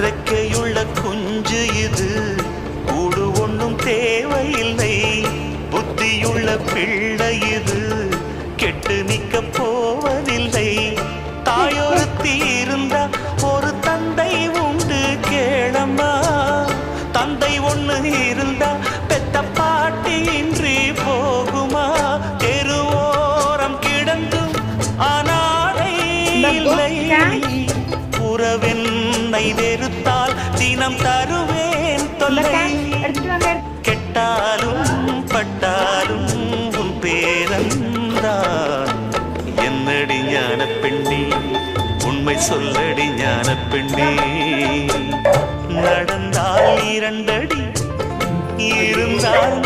ரெக்கையுள்ள குஞ்சு இது, கூடு ஒன்றும் தேவையில்லை. புத்தியுள்ள பிள்ளை இது, கெட்டு நிக்க போவதில்லை. தாயொருத்தி இருந்தா ஒரு தந்தை உண்டு கேளம்மா. தந்தை ஒண்ணு இருந்தா பெத்த பாட்டி இன்றி போகுமா? தெருவோரம் கிடந்தும் அனாதை இல்லை. உறவென்னை வெறுத்தால் தினம் தருவேன் தொல்லை. கெட்டாலும் பட்டாலும் உன் பேரந்தான். என்னடி ஞான பெண்ணே, உண்மை சொல்லடி ஞான பெண்ணே. நடந்தால் 2 அடி, இருந்தால்